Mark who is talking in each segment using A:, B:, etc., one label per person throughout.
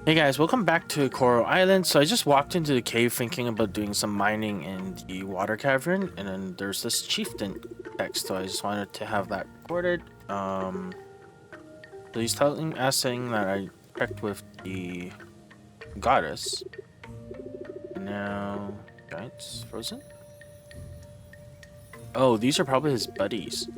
A: Hey guys, welcome back to Coral Island. So I just walked into the cave thinking about doing some mining in the water cavern, and then there's this chieftain text, so I just wanted to have that recorded. So he's saying that I checked with the goddess. Now, giants frozen. Oh, these are probably his buddies.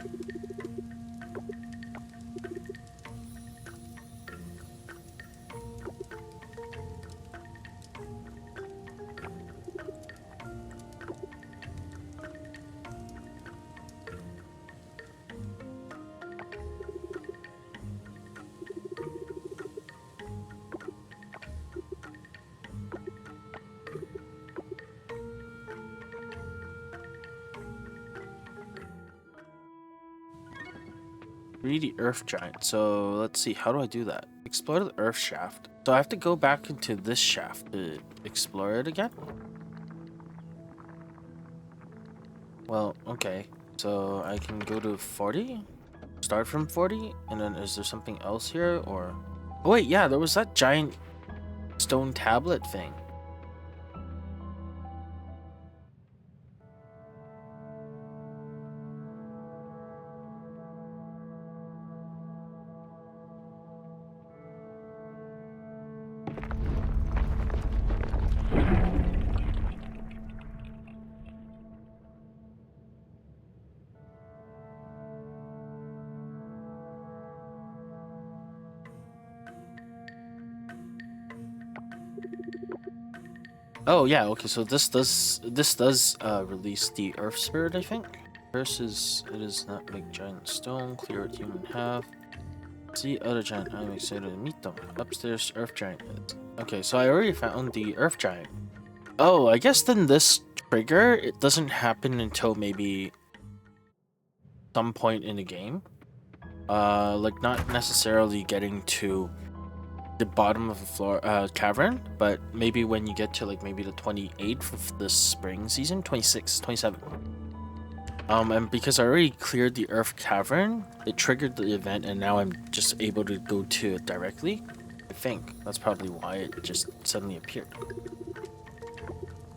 A: Read the earth giant. So let's see, how do I do that? Explore the earth shaft. So I have to go back into this shaft to explore it again? Well, okay. So I can go to 40? Start from 40? And then is there something else here? Or... Oh wait, yeah, there was that giant stone tablet thing. Oh yeah, okay, so this does release the earth spirit, I think. Versus it is not make giant stone, clear it human half. See other giant, I'm excited to meet them. Upstairs earth giant is. Okay, so I already found the earth giant. Oh, I guess then this trigger, it doesn't happen until maybe some point in the game. Like not necessarily getting to the bottom of the floor cavern, but maybe when you get to like maybe the 28th of the spring season, 26, 27. And because I already cleared the earth cavern, it triggered the event, and now I'm just able to go to it directly. I think that's probably why it just suddenly appeared.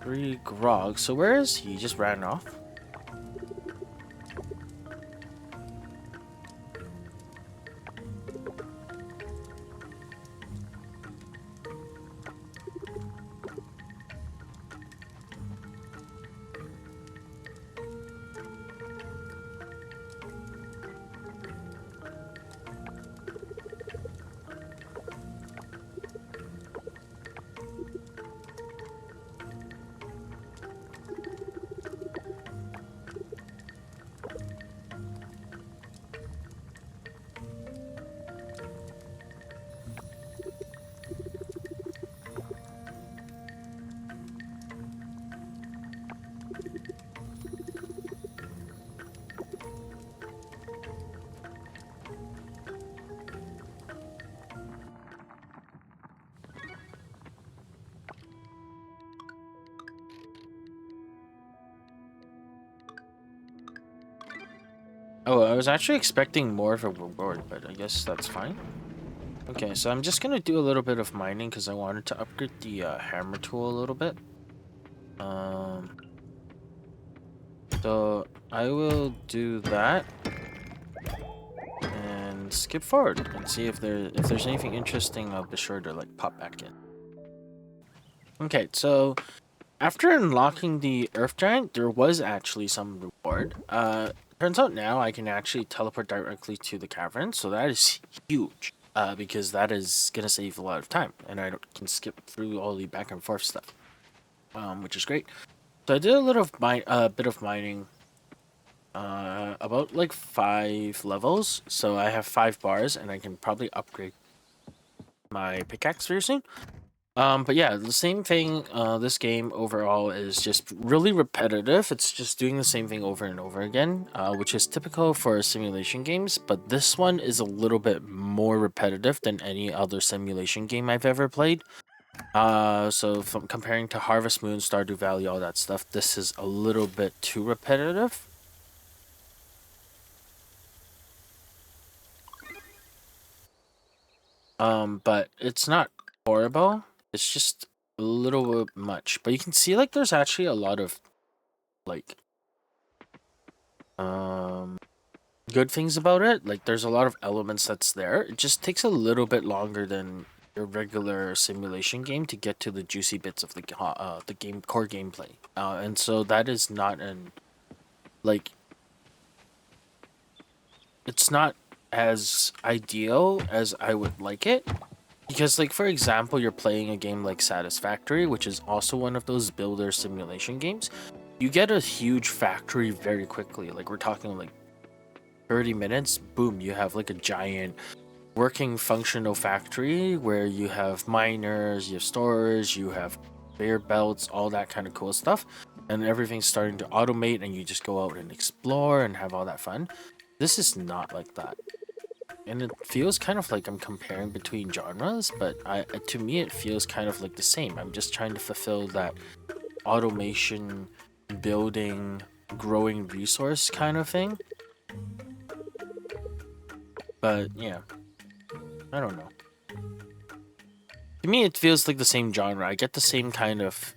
A: 3 grog. So where is he? He just ran off. Oh, I was actually expecting more of a reward, but I guess that's fine. Okay, so I'm just gonna do a little bit of mining because I wanted to upgrade the hammer tool a little bit. So I will do that and skip forward and see if there's anything interesting. I'll be sure to like pop back in. Okay, so after unlocking the earth giant, there was actually some reward. Turns out now I can actually teleport directly to the cavern, so that is huge. Because that is gonna save a lot of time, and I can skip through all the back and forth stuff, which is great. So I did a little bit of mining, about like 5 levels. So I have 5 bars, and I can probably upgrade my pickaxe very soon. But yeah, the same thing. This game overall is just really repetitive. It's just doing the same thing over and over again, which is typical for simulation games. But this one is a little bit more repetitive than any other simulation game I've ever played. So from comparing to Harvest Moon, Stardew Valley, all that stuff, this is a little bit too repetitive. But it's not horrible. It's just a little bit much. But you can see like there's actually a lot of like good things about it. Like there's a lot of elements that's there. It just takes a little bit longer than your regular simulation game to get to the juicy bits of the game core gameplay. And so that is not an like it's not as ideal as I would like it. Because, like, for example, you're playing a game like Satisfactory, which is also one of those builder simulation games. You get a huge factory very quickly. Like, we're talking like 30 minutes, boom, you have like a giant working functional factory where you have miners, you have stores, you have conveyor belts, all that kind of cool stuff. And everything's starting to automate, and you just go out and explore and have all that fun. This is not like that. And it feels kind of like I'm comparing between genres, but to me it feels kind of like the same. I'm just trying to fulfill that automation, building, growing resource kind of thing. But yeah, I don't know. To me it feels like the same genre. I get the same kind of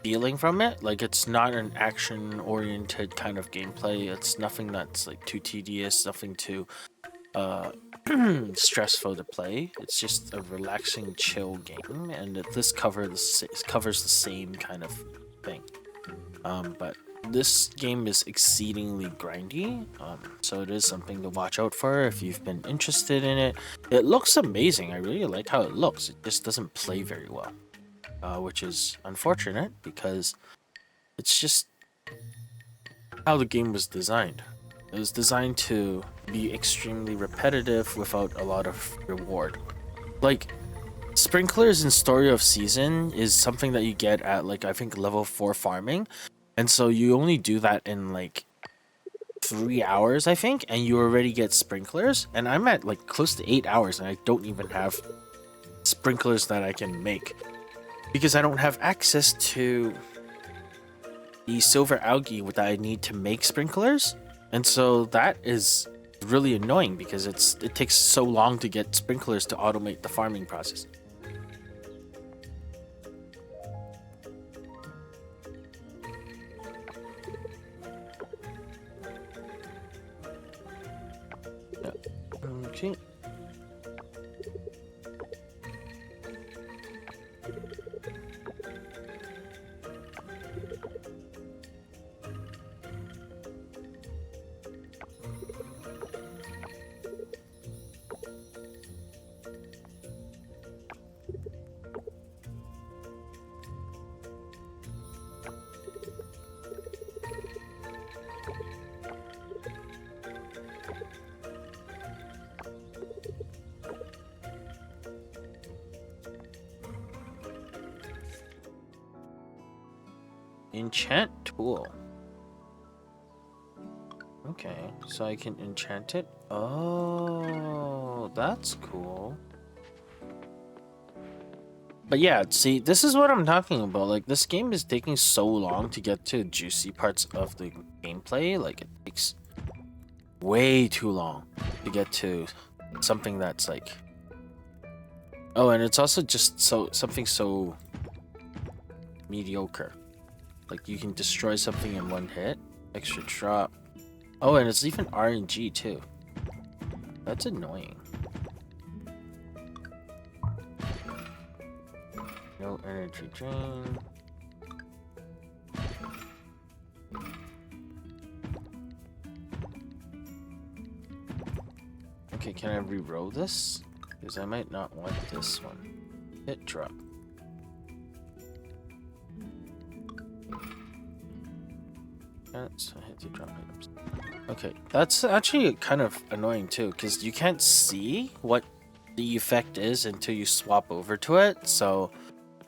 A: feeling from it. Like it's not an action oriented kind of gameplay. It's nothing that's like too tedious, nothing too stressful to play. It's just a relaxing, chill game, and this covers the same kind of thing. But this game is exceedingly grindy, so it is something to watch out for if you've been interested in it. It looks amazing. I really like how it looks. It just doesn't play very well, which is unfortunate because it's just how the game was designed. It was designed to be extremely repetitive without a lot of reward. Like, sprinklers in Story of Season is something that you get at, like, I think level 4 farming. And so you only do that in, like, 3 hours, I think, and you already get sprinklers. And I'm at, like, close to 8 hours, and I don't even have sprinklers that I can make. Because I don't have access to the silver algae that I need to make sprinklers. And so that is really annoying because it takes so long to get sprinklers to automate the farming process. Yeah. Okay. Enchant tool. Okay, so I can enchant it. Oh, that's cool. But yeah, see, this is what I'm talking about. Like, this game is taking so long to get to juicy parts of the gameplay. Like, it takes way too long to get to something that's like... Oh, and it's also just something so mediocre. Like, you can destroy something in one hit. Extra drop. Oh, and it's even RNG too. That's annoying. No energy drain. Okay, can I re-roll this? Because I might not want this one. Hit drop. So hit the drop items. Okay, that's actually kind of annoying too, because you can't see what the effect is until you swap over to it. So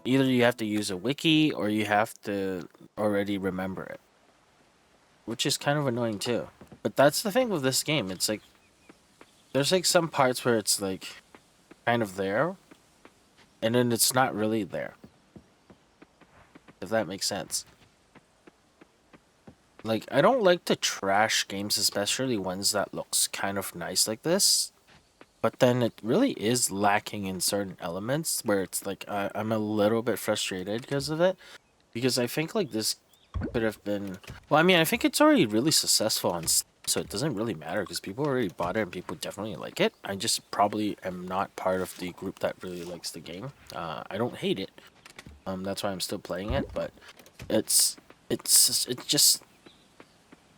A: either you have to use a wiki or you have to already remember it, which is kind of annoying too. But that's the thing with this game. It's like there's like some parts where it's like kind of there, and then it's not really there. If that makes sense. Like, I don't like to trash games, especially ones that looks kind of nice like this. but then it really is lacking in certain elements where it's like I'm a little bit frustrated because of it. Because I think like this could have been. Well, I mean, I think it's already really successful on Steam, so it doesn't really matter because people already bought it and people definitely like it. I just probably am not part of the group that really likes the game. I don't hate it. That's why I'm still playing it, but it's it's just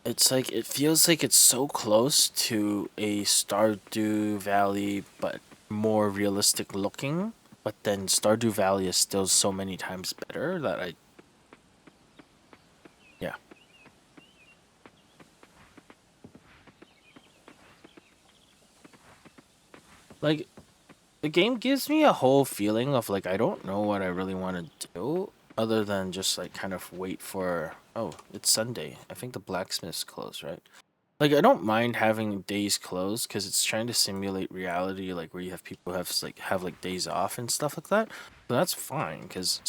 A: it's like it feels like it's so close to a Stardew Valley, but more realistic looking. But then Stardew Valley is still so many times better that yeah. Like the game gives me a whole feeling of like I don't know what I really want to do other than just like kind of wait for, oh, it's Sunday. I think the blacksmith's closed, right? Like I don't mind having days closed because it's trying to simulate reality, like where you have people who have like days off and stuff like that. So that's fine because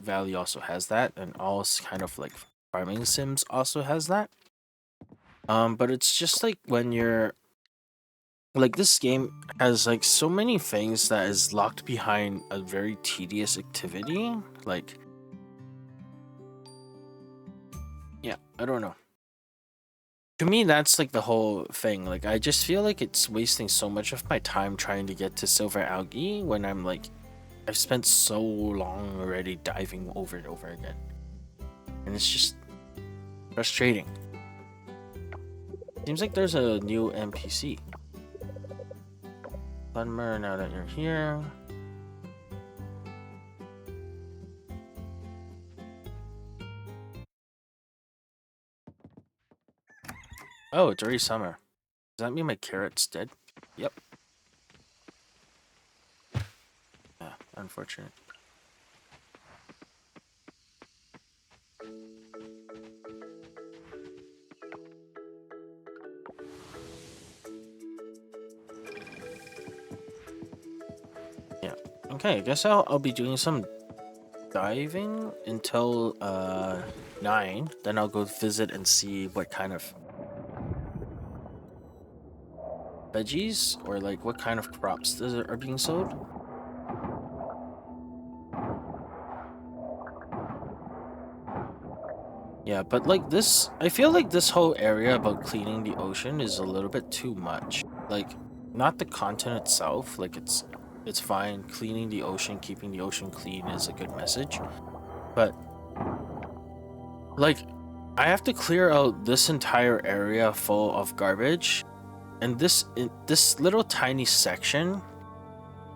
A: Valley also has that, and all kind of like farming sims also has that. But it's just like when you're like this game has like so many things that is locked behind a very tedious activity. Like, yeah, I don't know. To me, that's like the whole thing. Like, I just feel like it's wasting so much of my time trying to get to Silver Algae when I'm like, I've spent so long already diving over and over again. And it's just frustrating. Seems like there's a new NPC. Funmer, now that you're here. Oh, it's already summer. Does that mean my carrot's dead? Yep. Yeah, unfortunate. Yeah. Okay, I guess I'll be doing some diving until 9. Then I'll go visit and see what kind of veggies or like what kind of crops are being sold. Yeah, but like this, I feel like this whole area about cleaning the ocean is a little bit too much. Like, not the content itself, like it's fine. Cleaning the ocean, keeping the ocean clean is a good message. But like, I have to clear out this entire area full of garbage, and this little tiny section,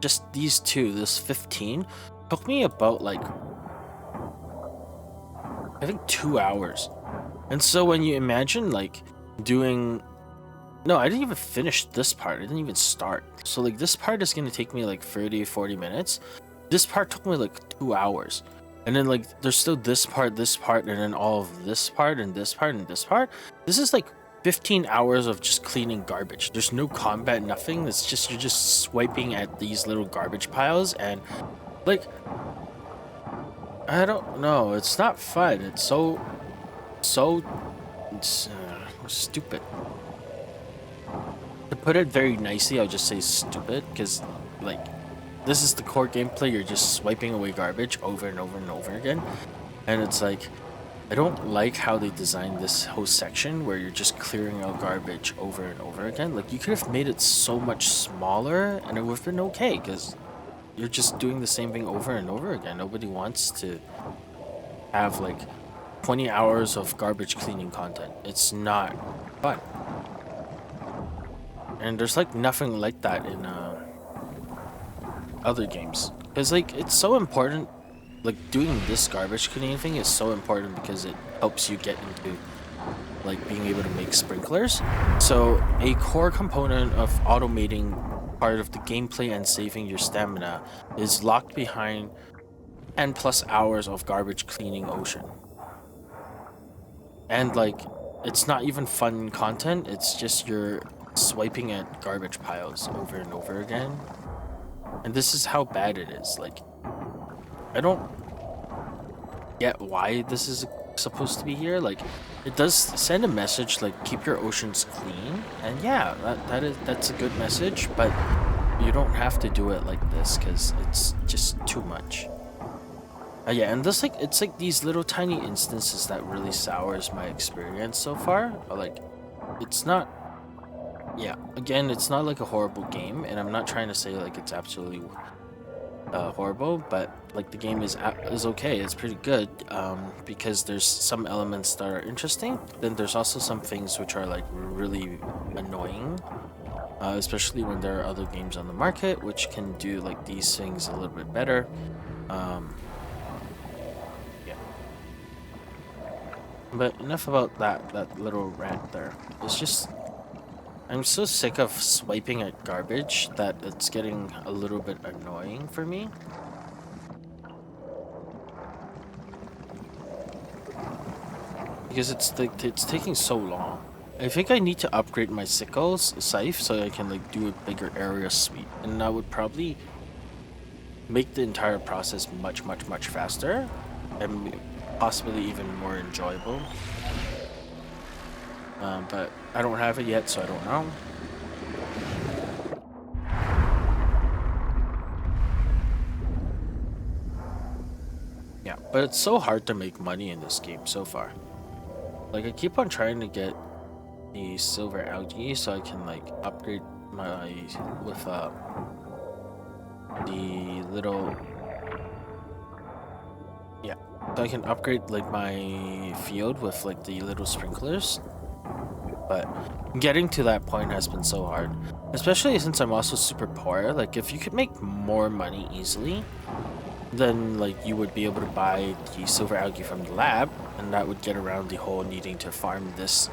A: just these two, this 15, took me about like I think 2 hours. And so when you imagine like doing no, I didn't even finish this part. I didn't even start. So like this part is going to take me like 30-40 minutes. This part took me like 2 hours. And then like there's still this part, and then all of this part and this part and this part. This is like 15 hours of just cleaning garbage. There's no combat, nothing. It's just you're just swiping at these little garbage piles, and like I don't know, it's not fun. It's so it's stupid. To put it very nicely, I'll just say stupid, because like this is the core gameplay. You're just swiping away garbage over and over and over again, and it's like I don't like how they designed this whole section where you're just clearing out garbage over and over again. Like you could have made it so much smaller and it would have been okay, because you're just doing the same thing over and over again. Nobody wants to have like 20 hours of garbage cleaning content. It's not fun. And there's like nothing like that in other games. Because like it's so important. Like doing this garbage cleaning thing is so important because it helps you get into like being able to make sprinklers. So a core component of automating part of the gameplay and saving your stamina is locked behind and plus hours of garbage cleaning ocean. And like it's not even fun content, it's just you're swiping at garbage piles over and over again. And this is how bad it is. Like I don't get why this is supposed to be here. Like, it does send a message like keep your oceans clean, and yeah, that's a good message, but you don't have to do it like this because it's just too much. Yeah, and this it's like these little tiny instances that really sours my experience so far. Like, it's not. Yeah, again, it's not like a horrible game, and I'm not trying to say like it's absolutely horrible, but like the game is okay. It's pretty good because there's some elements that are interesting. Then there's also some things which are like really annoying, especially when there are other games on the market which can do like these things a little bit better. Yeah. But enough about that little rant there. It's just I'm so sick of swiping at garbage that it's getting a little bit annoying for me. Because it's taking so long. I think I need to upgrade my sickles scythe so I can like do a bigger area sweep, and that would probably make the entire process much faster and possibly even more enjoyable. But I don't have it yet, so I don't know. Yeah, but it's so hard to make money in this game so far. Like, I keep on trying to get the silver algae so I can like upgrade my with the little, yeah, so I can upgrade like my field with like the little sprinklers. But getting to that point has been so hard, especially since I'm also super poor. Like, if you could make more money easily, then like you would be able to buy the silver algae from the lab, and that would get around the whole needing to farm this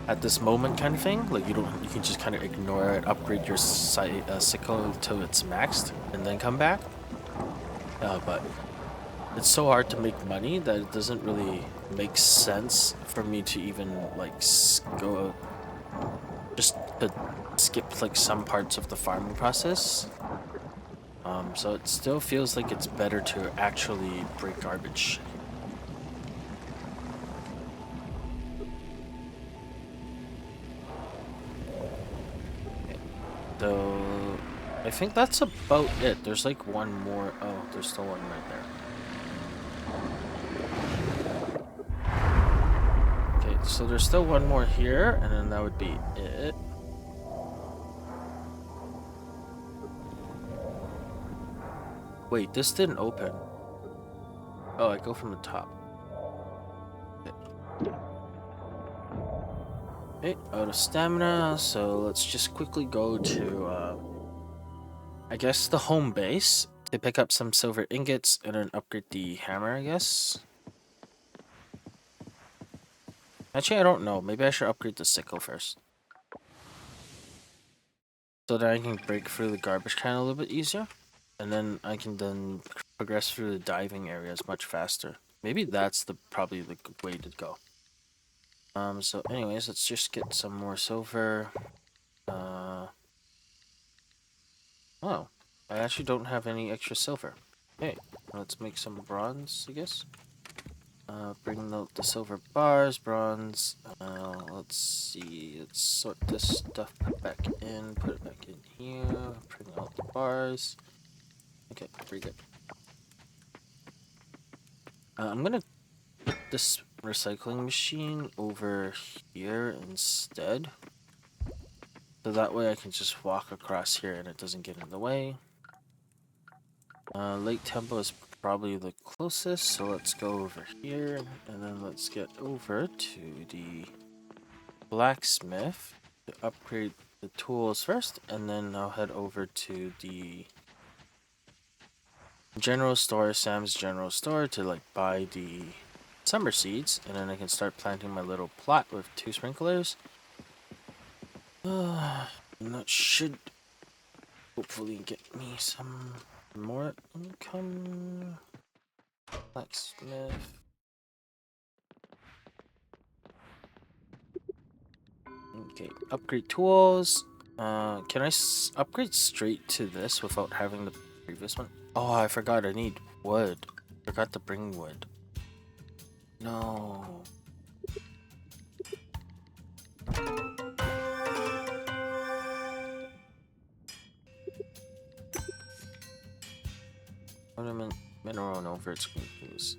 A: at this moment kind of thing. Like, you can just kind of ignore it, upgrade your sickle till it's maxed, and then come back. But it's so hard to make money that it doesn't really make sense for me to even like go just to skip like some parts of the farming process. So it still feels like it's better to actually break garbage. Though I think that's about it. There's like one more. Oh, there's still one right there. Okay, so there's still one more here, and then that would be it. Wait, this didn't open. Oh, I go from the top. Okay, out of stamina, so let's just quickly go to, I guess, the home base to pick up some silver ingots and then upgrade the hammer, I guess. Actually, I don't know. Maybe I should upgrade the sickle first. So that I can break through the garbage can a little bit easier. And then I can then progress through the diving areas much faster. Maybe that's probably the way to go. So anyways, let's just get some more silver. Oh, I actually don't have any extra silver. Okay, let's make some bronze, I guess. Bring the silver bars, bronze. Let's see, let's sort this stuff back in, put it back in here, bring out the bars. Okay, pretty good. I'm gonna put this recycling machine over here instead. So that way I can just walk across here and it doesn't get in the way. Lake Temple is probably the closest, so let's go over here and then let's get over to the blacksmith to upgrade the tools first, and then I'll head over to the general store, Sam's general store, to like buy the summer seeds, and then I can start planting my little plot with 2 sprinklers. And that should hopefully get me some more income. Blacksmith. Okay, upgrade tools. Can I upgrade straight to this without having the previous one? Oh, I forgot I need wood. Forgot to bring wood. No. Ornament mineral no for its use.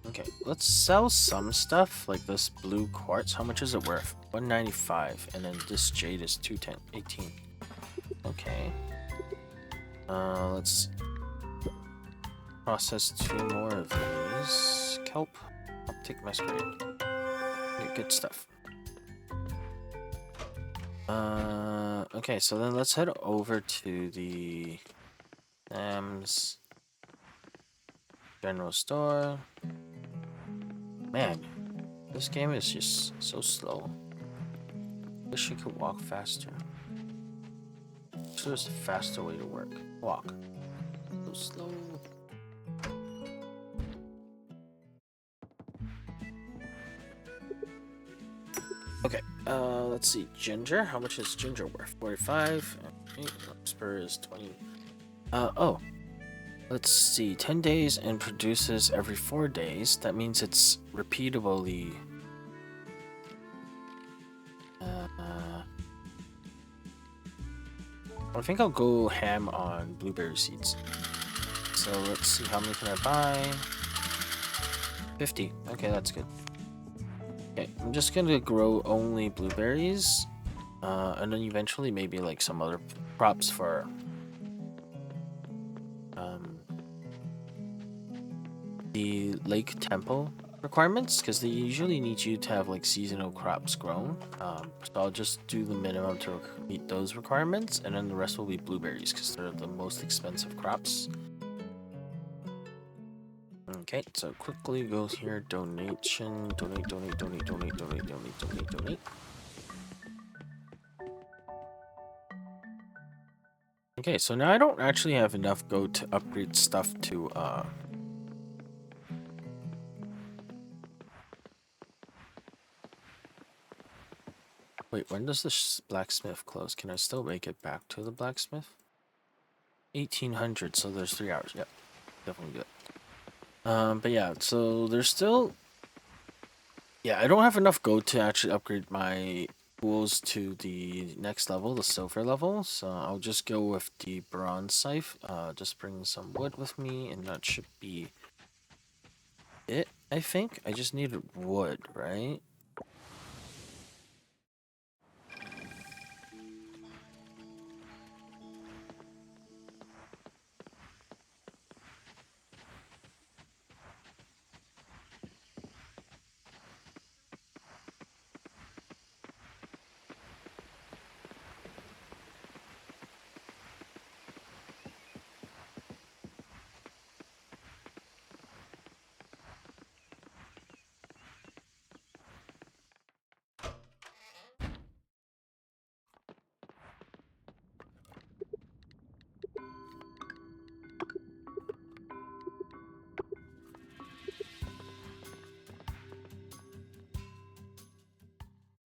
A: Okay, let's sell some stuff like this blue quartz. How much is it worth? 195, and then this jade is 210, 18. Okay. Let's process 2 more of these. Kelp, optic masquerade. Okay, good stuff. Okay, so then let's head over to the Sam's general store. Man, this game is just so slow. Wish I could walk faster. So there's a faster way to work. Walk. So slow. Okay, let's see. Ginger. How much is ginger worth? 45. Okay, spur is 20. Oh. Let's see. 10 days and produces every 4 days. That means it's repeatably. I think I'll go ham on blueberry seeds. So let's see. How many can I buy? 50. Okay, that's good. Okay, I'm just gonna grow only blueberries, and then eventually maybe like some other crops for the Lake Temple requirements, because they usually need you to have like seasonal crops grown. So I'll just do the minimum to meet those requirements, and then the rest will be blueberries because they're the most expensive crops. Okay, so quickly go here, donation, donate. Okay, so now I don't actually have enough go to upgrade stuff to, Wait, when does the blacksmith close? Can I still make it back to the blacksmith? 1800, so there's 3 hours. Yep, definitely good. But yeah, so there's still... Yeah, I don't have enough gold to actually upgrade my tools to the next level, the silver level, so I'll just go with the bronze scythe. Just bring some wood with me, and that should be it, I think. I just need wood, right?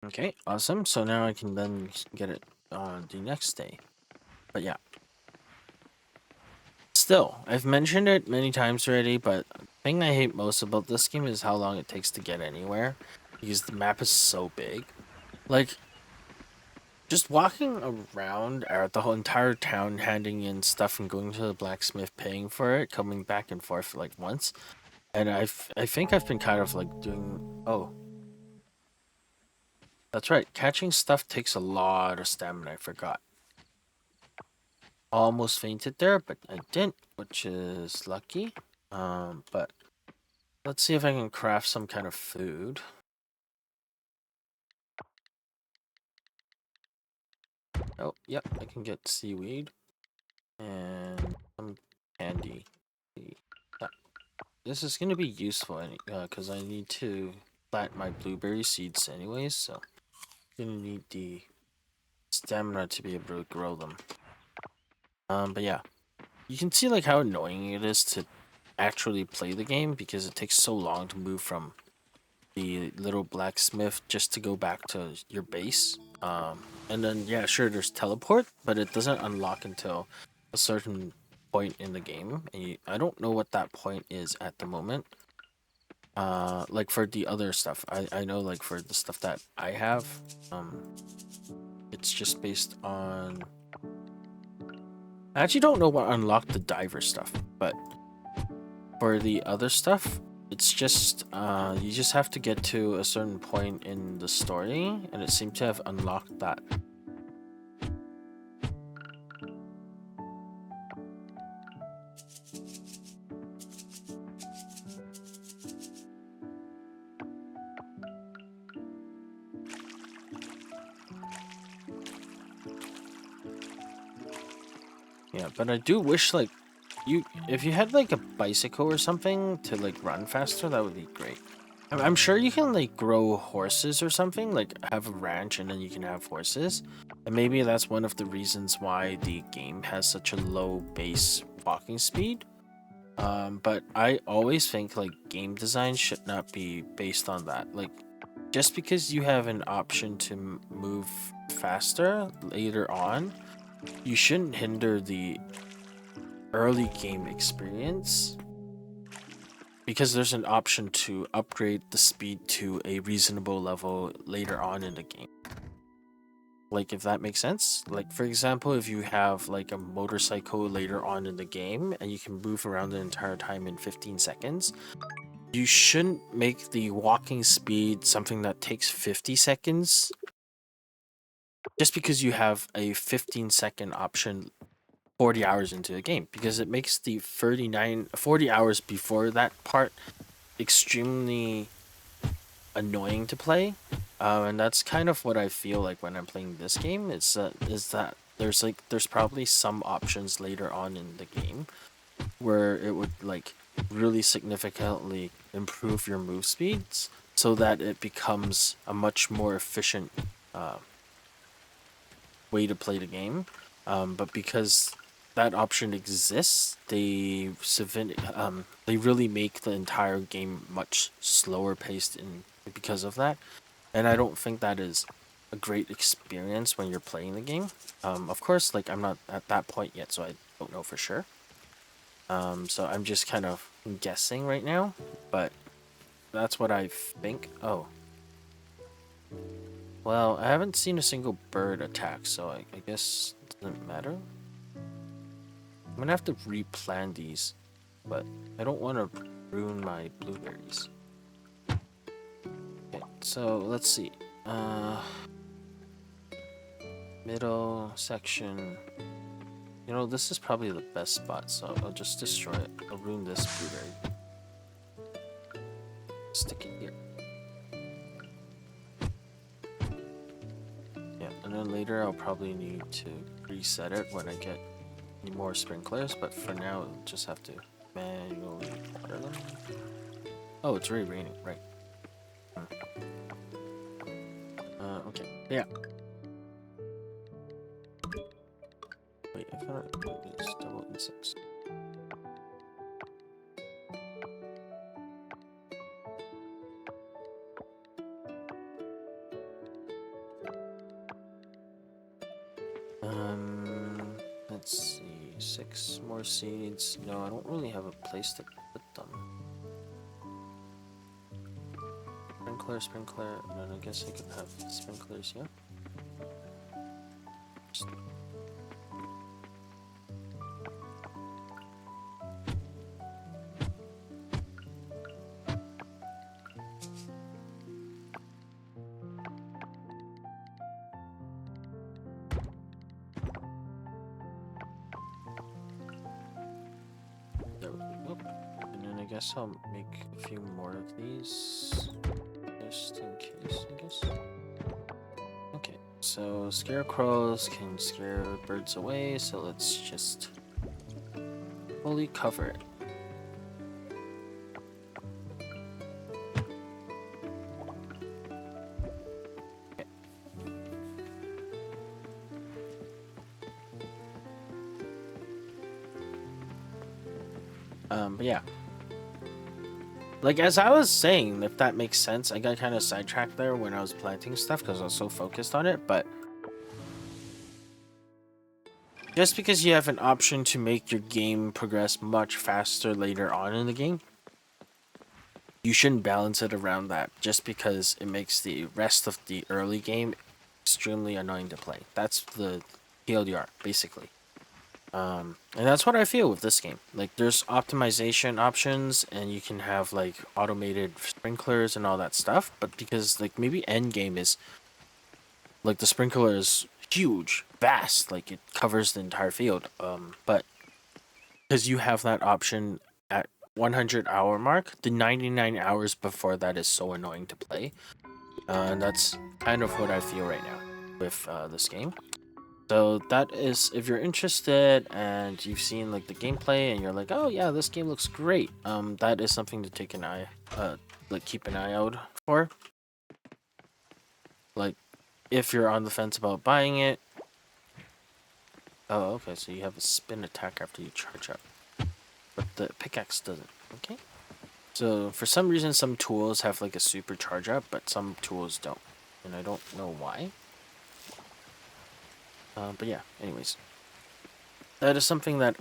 A: Okay, awesome. So now I can then get it on the next day. But yeah. Still, I've mentioned it many times already, but the thing I hate most about this game is how long it takes to get anywhere. Because the map is so big. Like, just walking around the whole entire town, handing in stuff and going to the blacksmith, paying for it, coming back and forth like once. And I think I've been kind of like doing... Oh. That's right, catching stuff takes a lot of stamina, I forgot. Almost fainted there, but I didn't, which is lucky. But let's see if I can craft some kind of food. Oh, yep, I can get seaweed and some candy. Yeah. This is going to be useful because I need to plant my blueberry seeds anyways, so I'm going to need the stamina to be able to grow them. But yeah, you can see like how annoying it is to actually play the game because it takes so long to move from the little blacksmith just to go back to your base. And then yeah, sure, there's teleport, but it doesn't unlock until a certain point in the game, and I don't know what that point is at the moment. Like for the other stuff, I know like for the stuff that I have, it's just based on. I actually don't know what unlocked the diver stuff, but for the other stuff, it's just you just have to get to a certain point in the story, and it seemed to have unlocked that. Yeah, but I do wish like if you had like a bicycle or something to like run faster, that would be great. I'm sure you can like grow horses or something, like have a ranch and then you can have horses. And maybe that's one of the reasons why the game has such a low base walking speed. But I always think like game design should not be based on that. Like just because you have an option to move faster later on, you shouldn't hinder the early game experience because there's an option to upgrade the speed to a reasonable level later on in the game. Like if that makes sense. Like for example, if you have like a motorcycle later on in the game and you can move around the entire time in 15 seconds, you shouldn't make the walking speed something that takes 50 seconds just because you have a 15-second option 40 hours into the game, because it makes the 40 hours before that part extremely annoying to play. And that's kind of what I feel like when I'm playing this game. Is that there's probably some options later on in the game where it would like really significantly improve your move speeds so that it becomes a much more efficient way to play the game. But because that option exists, they really make the entire game much slower paced in because of that. And I don't think that is a great experience when you're playing the game. Of course, like I'm not at that point yet, so I don't know for sure. So I'm just kind of guessing right now, but that's what I think. Oh, well, I haven't seen a single bird attack, so I guess it doesn't matter. I'm gonna have to replan these, but I don't want to ruin my blueberries. Okay, so let's see. Middle section. You know, this is probably the best spot, so I'll just destroy it. I'll ruin this blueberry. Stick it here. Yeah, and then later I'll probably need to reset it when I get any more sprinklers, but for now I'll just have to manually water them. Oh, it's already raining, right. Okay, yeah. Wait, I found it's double insects. Let's see, 6 more seeds. No, I don't really have a place to put them. Sprinkler, and then I guess I could have sprinklers, yeah? There we go. And then I guess I'll make a few more of these. Just in case, I guess. Okay, so scarecrows can scare birds away, so let's just fully cover it. Okay. But yeah, Like, as I was saying, if that makes sense, I got kind of sidetracked there when I was planting stuff because I was so focused on it, but just because you have an option to make your game progress much faster later on in the game, you shouldn't balance it around that just because it makes the rest of the early game extremely annoying to play. That's the TLDR, basically. And that's what I feel with this game. Like, there's optimization options, and you can have like automated sprinklers and all that stuff. But because like maybe end game is like the sprinkler is huge, vast, like it covers the entire field. But because you have that option at 100-hour mark, the 99 hours before that is so annoying to play. And that's kind of what I feel right now with this game. So that is, if you're interested and you've seen like the gameplay and you're like, oh yeah, this game looks great. That is something to take an eye, like keep an eye out for. Like, if you're on the fence about buying it. Oh, okay, so you have a spin attack after you charge up, but the pickaxe doesn't. Okay. So for some reason, some tools have like a super charge up, but some tools don't, and I don't know why. But yeah, anyways, that is something that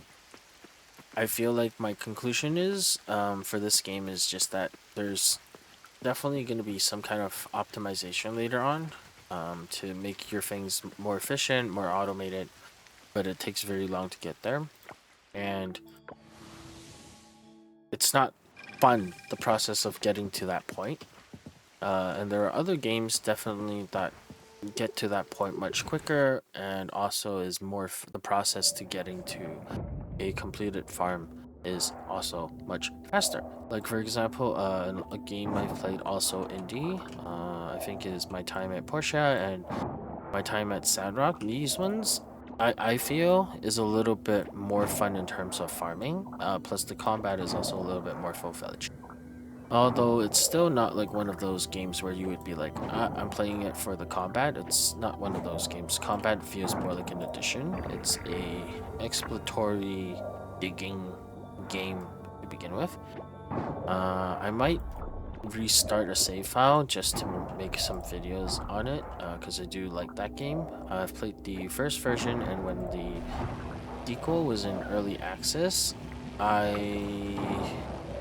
A: I feel like my conclusion is for this game is just that there's definitely going to be some kind of optimization later on to make your things more efficient, more automated, but it takes very long to get there. And it's not fun, the process of getting to that point. And there are other games definitely that get to that point much quicker, and also is more the process to getting to a completed farm is also much faster. Like for example, a game I've played also indie, I think is My Time at Portia and My Time at Sandrock. These ones I feel is a little bit more fun in terms of farming, plus the combat is also a little bit more full-fledged. Although it's still not like one of those games where you would be like, I'm playing it for the combat. It's not one of those games. Combat feels more like an addition. It's a exploratory digging game to begin with. I might restart a save file just to make some videos on it because I do like that game. I've played the first version, and when the sequel was in early access, I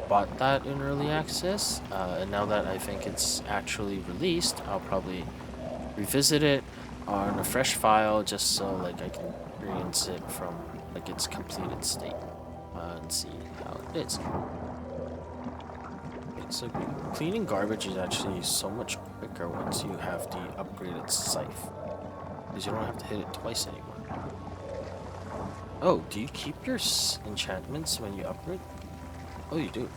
A: bought that in early access, and now that I think it's actually released, I'll probably revisit it on a fresh file just so like I can experience it from like its completed state and see how it is. Okay, so cleaning garbage is actually so much quicker once you have the upgraded scythe, because you don't have to hit it twice anymore. Oh, do you keep your enchantments when you upgrade? Oh, you do.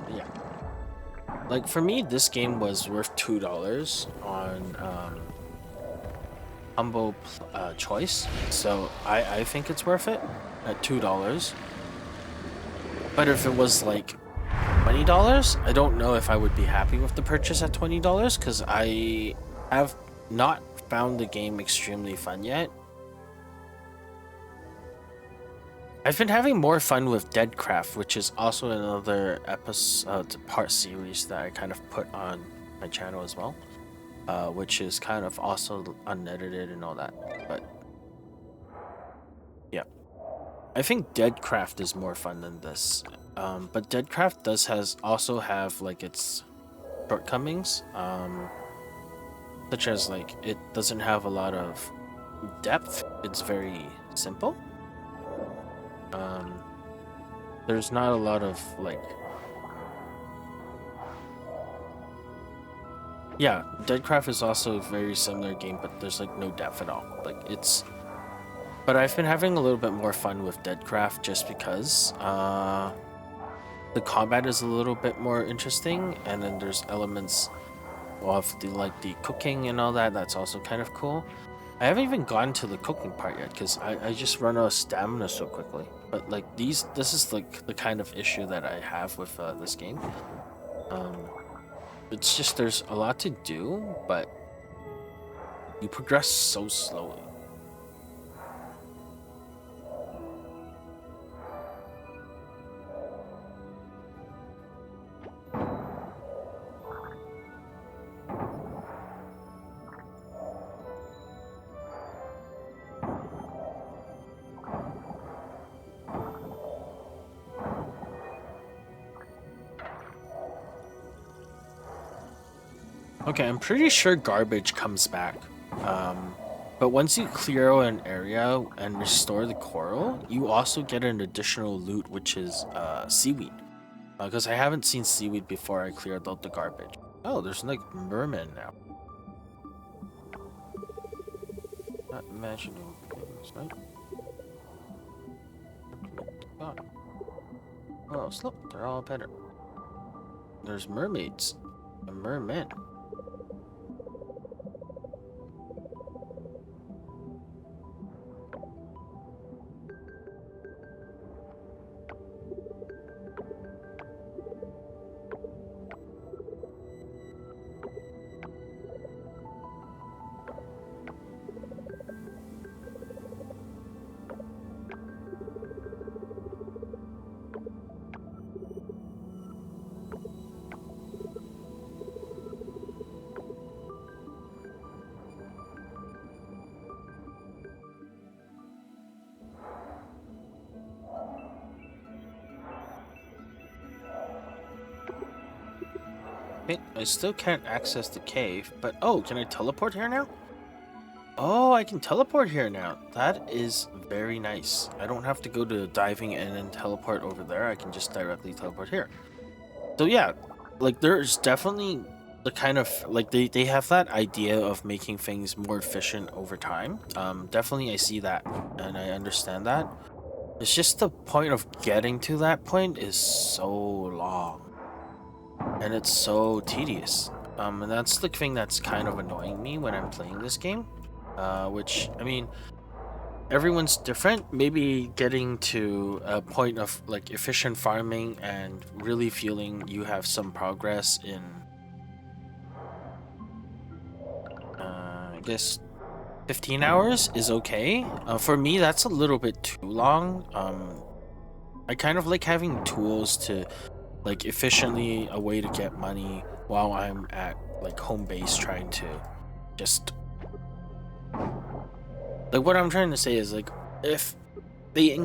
A: Yeah. Like for me, this game was worth $2 on Humble Choice, so I think it's worth it at $2. But if it was like $20, I don't know if I would be happy with the purchase at $20 because I have not found the game extremely fun yet. I've been having more fun with Deadcraft, which is also another episode part series that I kind of put on my channel as well, which is kind of also unedited and all that. But yeah, I think Deadcraft is more fun than this. But Deadcraft does also have like its shortcomings, such as like it doesn't have a lot of depth. It's very simple. There's not a lot of like, yeah, Deadcraft is also a very similar game, but there's like no depth at all. Like it's, but I've been having a little bit more fun with Deadcraft just because the combat is a little bit more interesting, and then there's elements of the like the cooking and all that. That's also kind of cool. I haven't even gotten to the cooking part yet because I just run out of stamina so quickly. But like this is like the kind of issue that I have with this game. It's just there's a lot to do, but you progress so slowly. Okay, I'm pretty sure garbage comes back. But once you clear out an area and restore the coral, you also get an additional loot, which is seaweed. Because I haven't seen seaweed before I cleared out the garbage. Oh, there's like mermen now. Not imagining things, right? God. Oh, look, they're all better. There's mermaids and mermen. Okay, I still can't access the cave, but oh, can I teleport here now? Oh, I can teleport here now. That is very nice. I don't have to go to diving and then teleport over there. I can just directly teleport here. So yeah, like there's definitely the kind of like they have that idea of making things more efficient over time. Definitely I see that and I understand that. It's just the point of getting to that point is so long. And it's so tedious. And that's the thing that's kind of annoying me when I'm playing this game. Which, I mean, everyone's different. Maybe getting to a point of like efficient farming and really feeling you have some progress in, I guess, 15 hours is okay. For me, that's a little bit too long. I kind of like having tools to like efficiently a way to get money while I'm at like home base trying to just like what I'm trying to say is like if they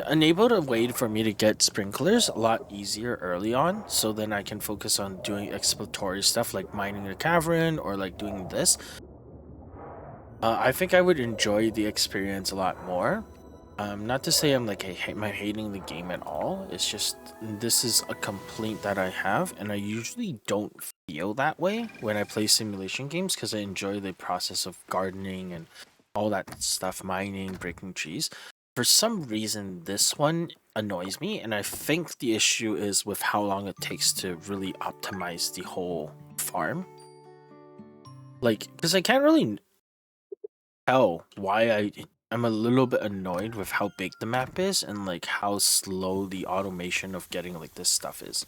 A: enabled a way for me to get sprinklers a lot easier early on, so then I can focus on doing exploratory stuff like mining a cavern or like doing this. I think I would enjoy the experience a lot more. Not to say I'm like hating the game at all. It's just this is a complaint that I have, and I usually don't feel that way when I play simulation games because I enjoy the process of gardening and all that stuff, mining, breaking trees. For some reason, this one annoys me, and I think the issue is with how long it takes to really optimize the whole farm. Like, because I can't really tell why I'm a little bit annoyed with how big the map is and like how slow the automation of getting like this stuff is.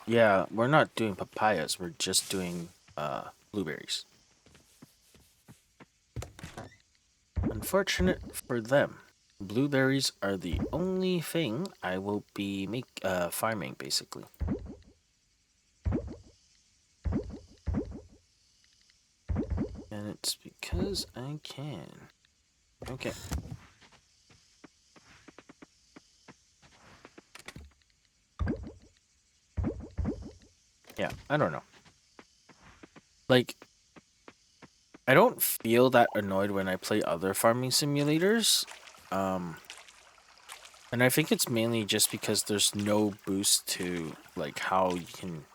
A: Yeah, we're not doing papayas, we're just doing blueberries. Unfortunate for them. Blueberries are the only thing I will be farming basically. And it's because I can. Okay. Yeah, I don't know. Like, I don't feel that annoyed when I play other farming simulators. And I think it's mainly just because there's no boost to like how you can.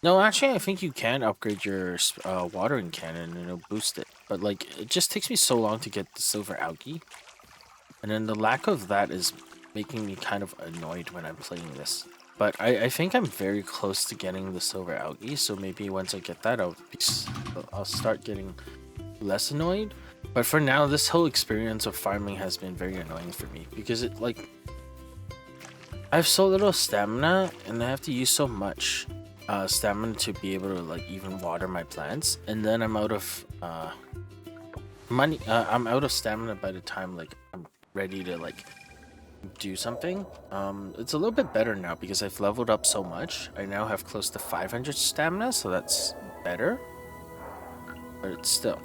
A: No, actually, I think you can upgrade your watering cannon and it'll boost it. But like, it just takes me so long to get the silver algae, and then the lack of that is making me kind of annoyed when I'm playing this. but I think I'm very close to getting the silver algae, so maybe once I get that, I'll start getting less annoyed. But for now, this whole experience of farming has been very annoying for me because it like I have so little stamina and I have to use so much stamina to be able to like even water my plants, and then I'm out of money. I'm out of stamina by the time like I'm ready to like do something. It's a little bit better now because I've leveled up so much. I now have close to 500 stamina, so that's better, but it's still.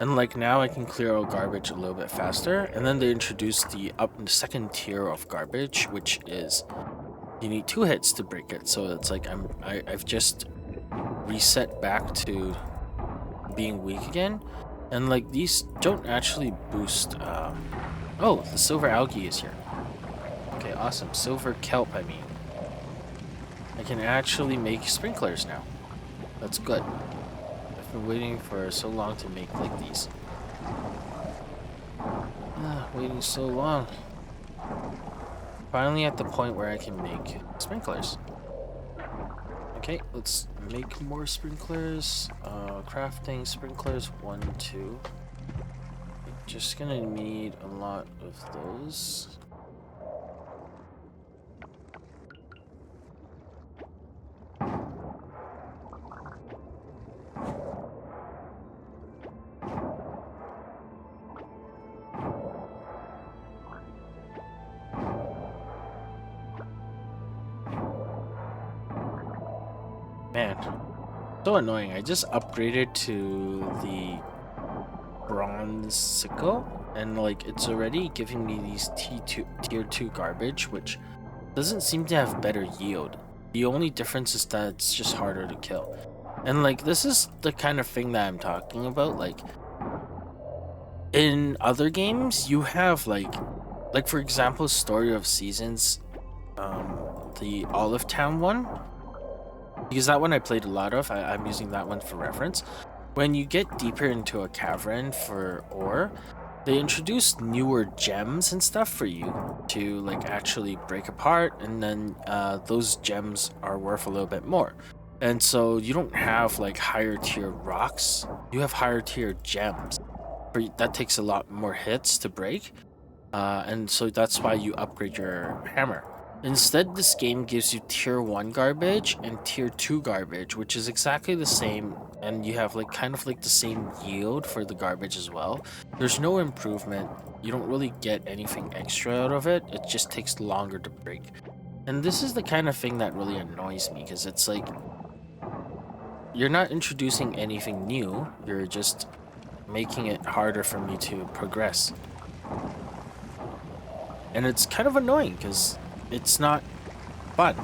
A: And like now I can clear out garbage a little bit faster, and then they introduced the second tier of garbage, which is you need 2 hits to break it. So it's like I've just reset back to being weak again, and like these don't actually boost. Oh, the silver algae is here. Okay, awesome. Silver kelp, I mean. I can actually make sprinklers now. That's good. I've been waiting for so long to make like these. Waiting so long. Finally at the point where I can make sprinklers. Okay, let's make more sprinklers. Crafting sprinklers 1, 2. Just gonna need a lot of those. Man, so annoying. I just upgraded to the bronze sickle, and like it's already giving me these tier 2 garbage, which doesn't seem to have better yield. The only difference is that it's just harder to kill. And like this is the kind of thing that I'm talking about. Like in other games you have like for example Story of Seasons, the Olive Town one, because that one I played a lot of. I'm using that one for reference. When you get deeper into a cavern for ore, they introduce newer gems and stuff for you to like actually break apart, and then those gems are worth a little bit more. And so you don't have like higher tier rocks, you have higher tier gems. That takes a lot more hits to break, and so that's why you upgrade your hammer. Instead, this game gives you tier 1 garbage and tier 2 garbage, which is exactly the same, and you have like kind of like the same yield for the garbage as well. There's no improvement. You don't really get anything extra out of it. It just takes longer to break. And this is the kind of thing that really annoys me, because it's like you're not introducing anything new. You're just making it harder for me to progress. And it's kind of annoying because it's not fun.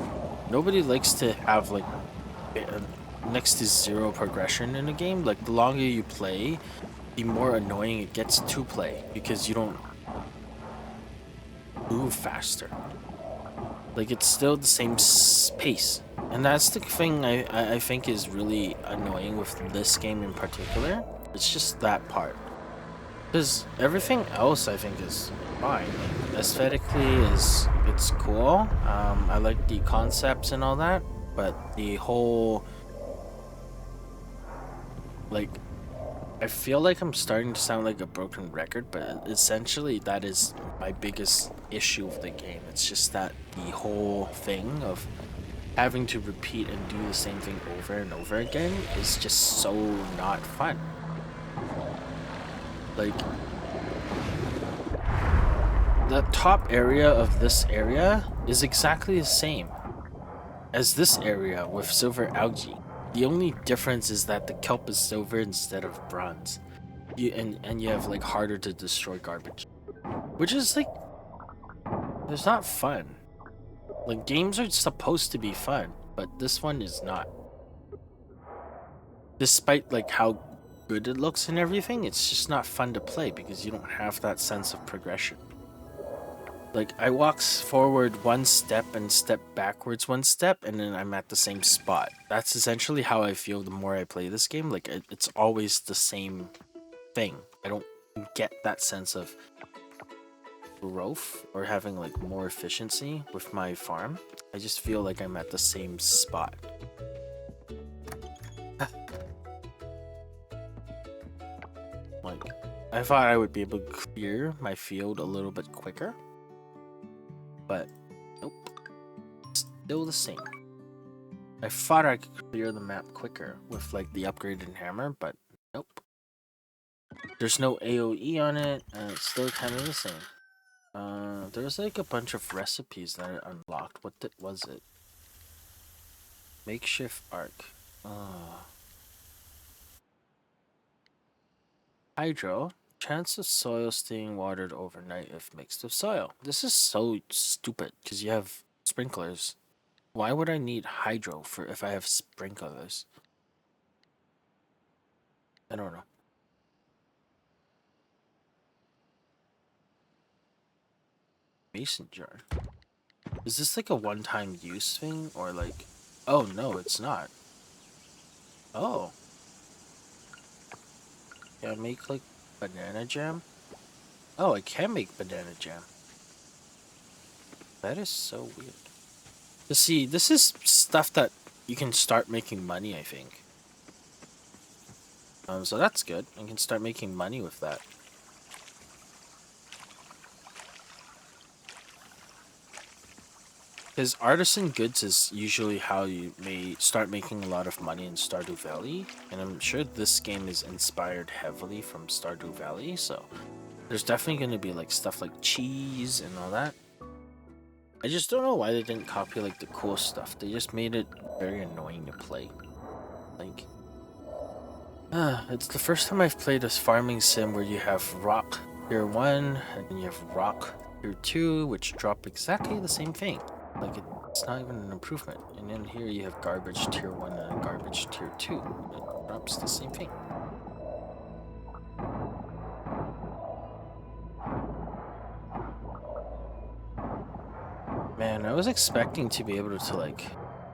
A: Nobody likes to have like next to 0 progression in a game. Like the longer you play, the more annoying it gets to play because you don't move faster. Like it's still the same pace, and that's the thing I think is really annoying with this game in particular. It's just that part, because everything else I think is fine. Like, aesthetically it's cool. I like the concepts and all that, but the whole, like, I feel like I'm starting to sound like a broken record, but essentially that is my biggest issue with the game. It's just that the whole thing of having to repeat and do the same thing over and over again is just so not fun. Like, the top area of this area is exactly the same as this area with silver algae. The only difference is that the kelp is silver instead of bronze. And you have like harder to destroy garbage, which is like, it's not fun. Like, games are supposed to be fun, but this one is not. Despite like how good it looks and everything, it's just not fun to play because you don't have that sense of progression. Like, I walk forward 1 step and step backwards 1 step, and then I'm at the same spot. That's essentially how I feel the more I play this game. Like, it's always the same thing. I don't get that sense of growth or having like more efficiency with my farm. I just feel like I'm at the same spot. Like, I thought I would be able to clear my field a little bit quicker, but nope, still the same. I thought I could clear the map quicker with like the upgraded hammer, but nope. There's no AoE on it, and it's still kind of the same. There's like a bunch of recipes that are unlocked. What was it? Makeshift arc. Hydro. Chance of soil staying watered overnight if mixed with soil. This is so stupid because you have sprinklers. Why would I need hydro for if I have sprinklers? I don't know. Mason jar. Is this like a one-time use thing or like... Oh no, it's not. Oh. Can I make like banana jam? Oh, I can make banana jam. That is so weird. You see, this is stuff that you can start making money, I think. So that's good. I can start making money with that. Because artisan goods is usually how you may start making a lot of money in Stardew Valley. And I'm sure this game is inspired heavily from Stardew Valley, so there's definitely going to be like stuff like cheese and all that. I just don't know why they didn't copy like the cool stuff. They just made it very annoying to play. Like, it's the first time I've played a farming sim where you have rock tier 1 and then you have rock tier 2, which drop exactly the same thing. Like, it's not even an improvement. And then here you have garbage tier 1 and garbage tier 2. It drops the same thing. Man, I was expecting to be able to like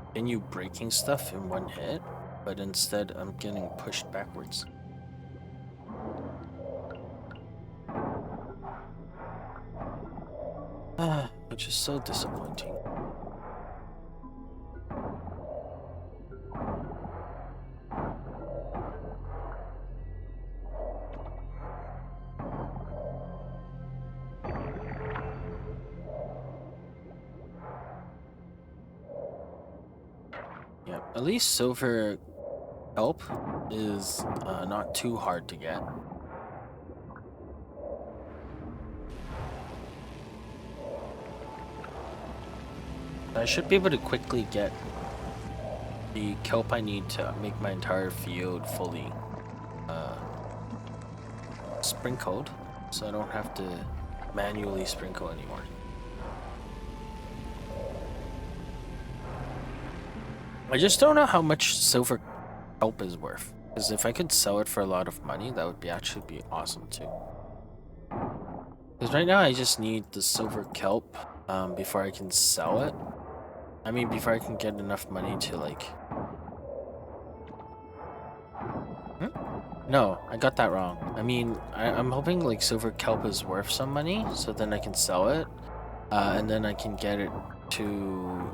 A: continue breaking stuff in one hit, but instead I'm getting pushed backwards. Which is so disappointing. Yeah, at least silver help is not too hard to get. I should be able to quickly get the kelp I need to make my entire field fully sprinkled, so I don't have to manually sprinkle anymore. I just don't know how much silver kelp is worth, because if I could sell it for a lot of money, that would actually be awesome too. Because right now I just need the silver kelp before I can sell it. I mean, before I can get enough money to like... No, I got that wrong. I mean, I'm hoping like silver kelp is worth some money, so then I can sell it. And then I can get it to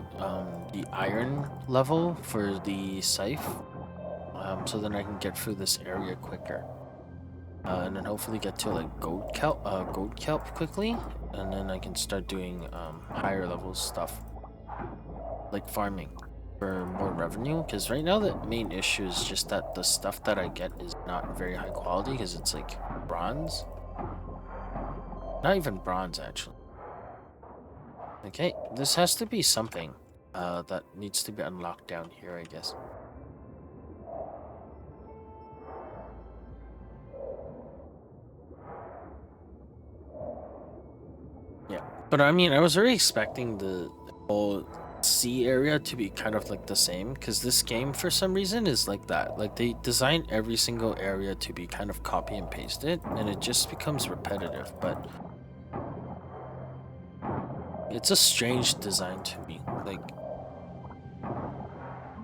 A: the iron level for the scythe. So then I can get through this area quicker. And then hopefully get to like gold kelp quickly. And then I can start doing higher level stuff. Like farming for more revenue, because right now the main issue is just that the stuff that I get is not very high quality because it's like bronze. Not even bronze actually. Okay, this has to be something that needs to be unlocked down here, I guess. Yeah, but I mean, I was already expecting the whole sea area to be kind of like the same, because this game for some reason is like that. Like they design every single area to be kind of copy and paste it, and it just becomes repetitive. But it's a strange design to me. Like,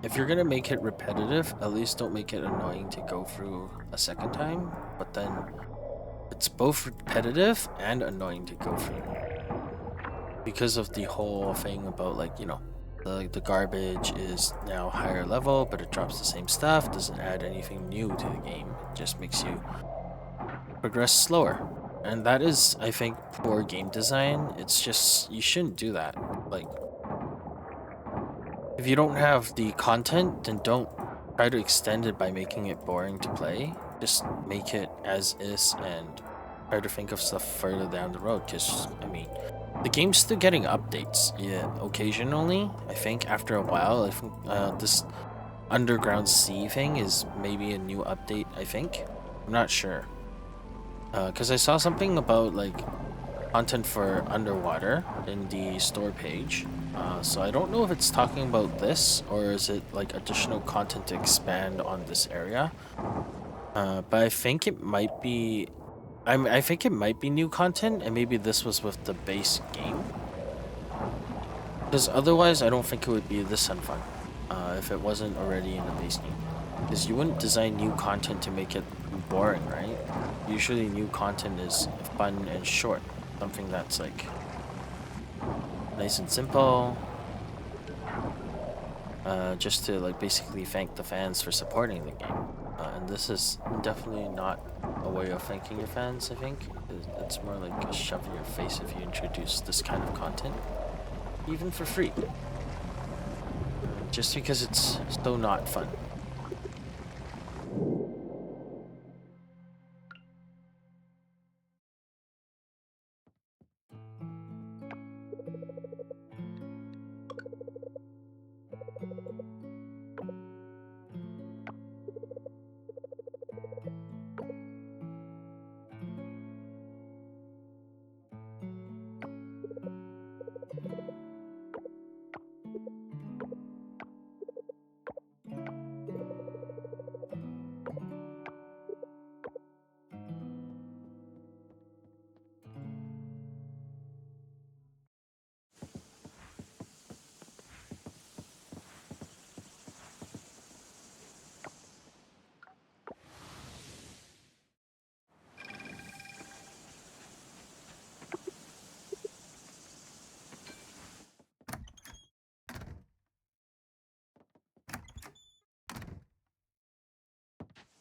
A: if you're gonna make it repetitive, at least don't make it annoying to go through a second time. But then it's both repetitive and annoying to go through because of the whole thing about like, you know, the garbage is now higher level, but it drops the same stuff, doesn't add anything new to the game. It just makes you progress slower. And that is, I think, poor game design. It's just, you shouldn't do that. Like, if you don't have the content, then don't try to extend it by making it boring to play. Just make it as is and try to think of stuff further down the road. Because, I mean, the game's still getting updates, yeah, occasionally. I think after a while, I think this Underground Sea thing is maybe a new update, I think. I'm not sure. Because I saw something about, like, content for underwater in the store page. So I don't know if it's talking about this or is it like additional content to expand on this area. But I think it might be, I think it might be new content, and maybe this was with the base game. Because otherwise, I don't think it would be this unfun if it wasn't already in the base game. Because you wouldn't design new content to make it boring, right? Usually new content is fun and short. Something that's like nice and simple. Just to like basically thank the fans for supporting the game. And this is definitely not a way of thanking your fans, I think. It's more like a shove in your face if you introduce this kind of content. Even for free. Just because it's so not fun.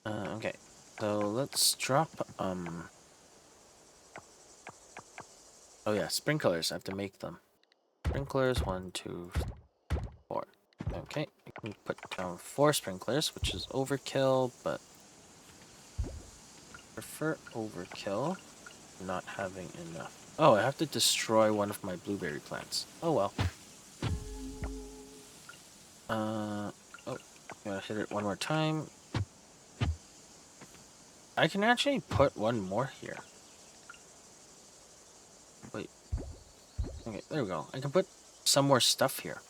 A: Okay, so let's drop, oh yeah, sprinklers, I have to make them. Sprinklers, 1, 2, 4. Okay, I can put down 4 sprinklers, which is overkill, but prefer overkill, not having enough. Oh, I have to destroy one of my blueberry plants. Oh well. Oh, gotta hit it one more time. I can actually put one more here. Wait. Okay, there we go. I can put some more stuff here.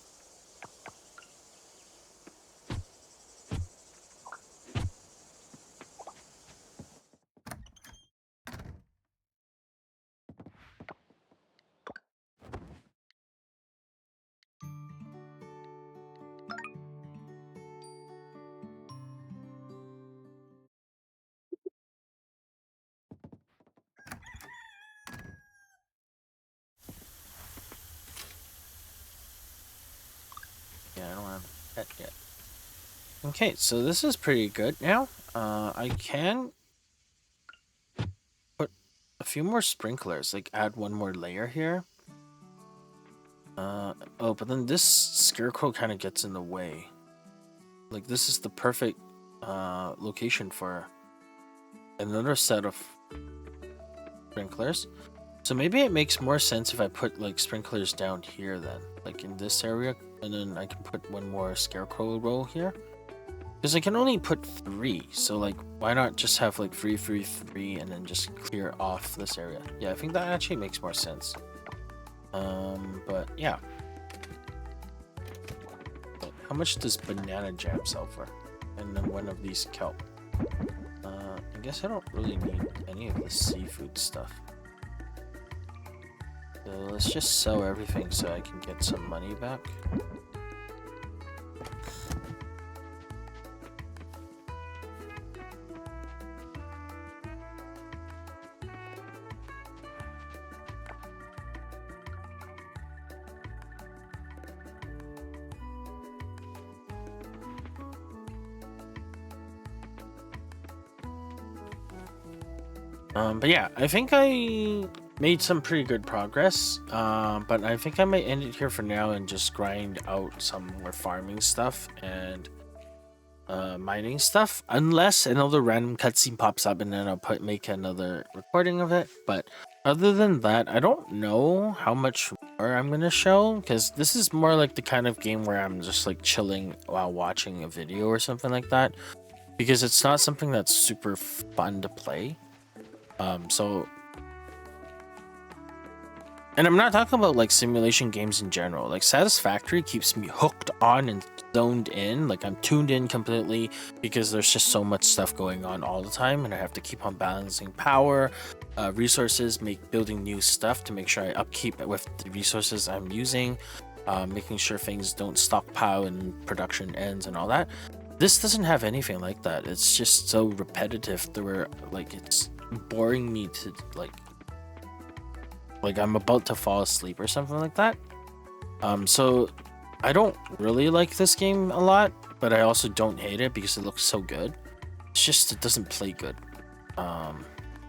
A: Yeah, I don't have that yet. Okay, so this is pretty good now. I can put a few more sprinklers, like add one more layer here. Oh, but then this scarecrow kind of gets in the way. Like, this is the perfect location for another set of sprinklers. So maybe it makes more sense if I put like sprinklers down here then, like in this area, and then I can put one more scarecrow row here. Because I can only put 3, so like why not just have like 3, 3, 3, and then just clear off this area? Yeah, I think that actually makes more sense. But yeah. How much does banana jam sell for? And then one of these kelp. I guess I don't really need any of the seafood stuff. So let's just sell everything so I can get some money back. But yeah, I think I made some pretty good progress. But I think I might end it here for now and just grind out some more farming stuff and mining stuff, unless another random cutscene pops up and then I'll make another recording of it. But other than that, I don't know how much more I'm gonna show, because this is more like the kind of game where I'm just like chilling while watching a video or something like that, because it's not something that's super fun to play. So, and I'm not talking about like simulation games in general. Like Satisfactory keeps me hooked on and zoned in. Like I'm tuned in completely because there's just so much stuff going on all the time, and I have to keep on balancing power, resources, building new stuff to make sure I upkeep with the resources I'm using, making sure things don't stockpile and production ends and all that. This doesn't have anything like that. It's just so repetitive to where like it's boring me to like I'm about to fall asleep or something like that. So I don't really like this game a lot, but I also don't hate it because it looks so good. It's just it doesn't play good.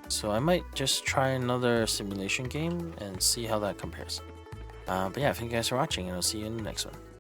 A: So I might just try another simulation game and see how that compares. But yeah, thank you guys for watching, and I'll see you in the next one.